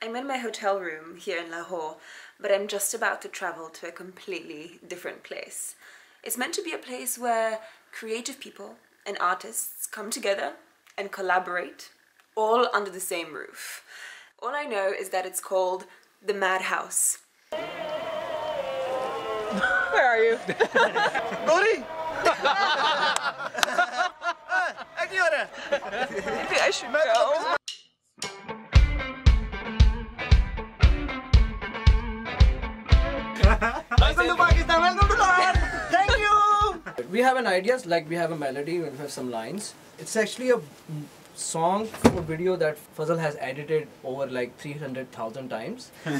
I'm in my hotel room here in Lahore, but I'm just about to travel to a completely different place. It's meant to be a place where creative people and artists come together and collaborate, all under the same roof. All I know is that it's called the Madhouse. Where are you? Gauri! Maybe I should go. Welcome to Pakistan, welcome to Lahore! Thank you! We have an idea, like we have a melody, we have some lines. It's actually a song or video that Fazal has edited over like 300,000 times. We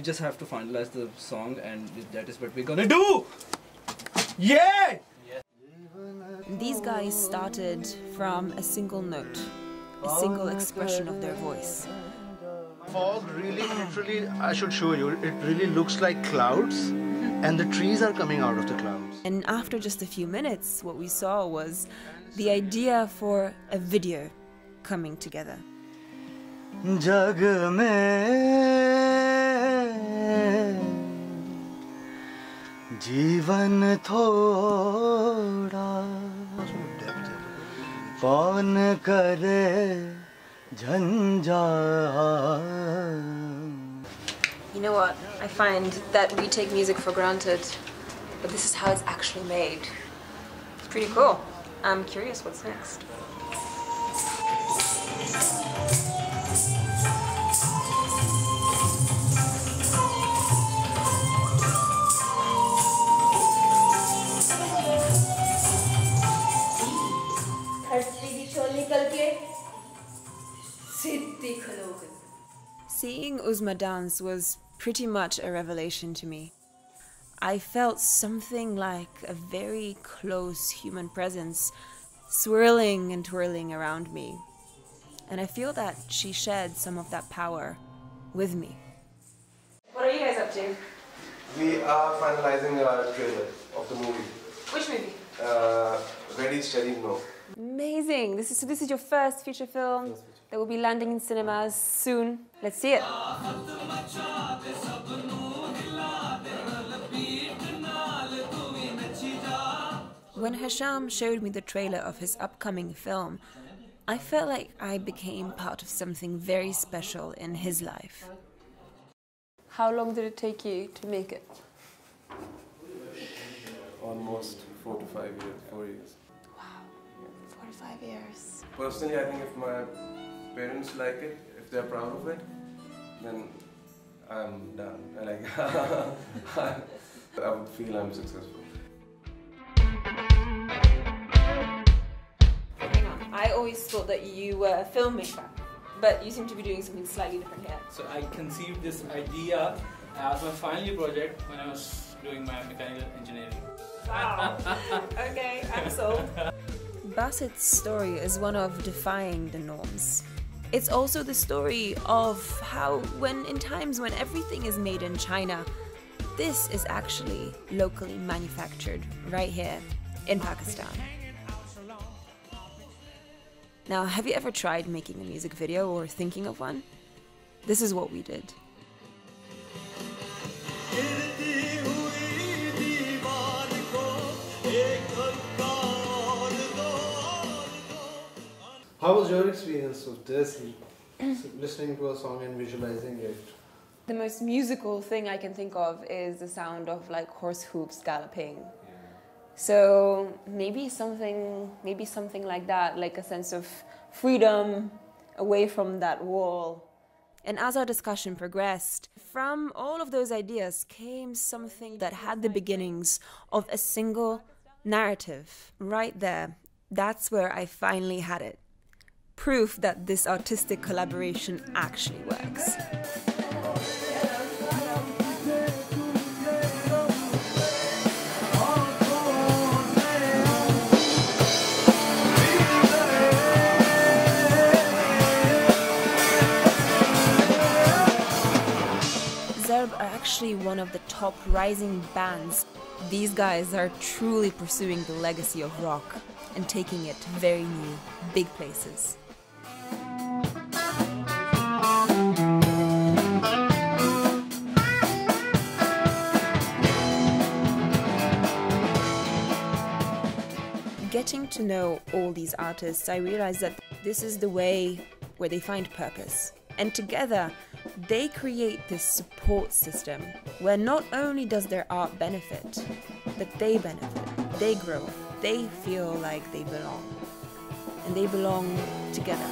just have to finalize the song and that is what we're gonna do! Yeah! These guys started from a single note, a single expression of their voice. Fog really, literally, I should show you, it really looks like clouds and the trees are coming out of the clouds. And after just a few minutes, what we saw was the idea for a video coming together. Jag mein jeevan thoda kaun kare jhanjal. You know what? I find that we take music for granted, but this is how it's actually made. It's pretty cool. I'm curious what's next. Seeing Uzma dance was pretty much a revelation to me. I felt something like a very close human presence swirling and twirling around me. And I feel that she shared some of that power with me. What are you guys up to? We are finalizing our trailer of the movie. Which movie? Ready, Steady, No. Amazing! This is your first feature film that will be landing in cinemas soon. Let's see it. When Hisham showed me the trailer of his upcoming film, I felt like I became part of something very special in his life. How long did it take you to make it? Almost 4 to 5 years, 4 years. Wow, 4 to 5 years. Personally, I think if my parents like it, if they're proud of it, then I'm done. I would feel I'm successful. Hang on, I always thought that you were a filmmaker, but you seem to be doing something slightly different here. So I conceived this idea as my final year project when I was doing my mechanical engineering. Wow. Okay, I'm sold. Basit's story is one of defying the norms. It's also the story of how in times when everything is made in China, this is actually locally manufactured right here in Pakistan. Now, have you ever tried making a music video or thinking of one? This is what we did. How was your experience of this, listening to a song and visualizing it? The most musical thing I can think of is the sound of like horse hooves galloping. Yeah. So maybe something like that, like a sense of freedom away from that wall. And as our discussion progressed, from all of those ideas came something that had the beginnings of a single narrative. Right there, that's where I finally had it. Proof that this artistic collaboration actually works. Zerb are actually one of the top rising bands. These guys are truly pursuing the legacy of rock and taking it to very new, big places. getting to know all these artists, I realized that this is the way where they find purpose. And together, they create this support system where not only does their art benefit, but they benefit, they grow, they feel like they belong. And they belong together.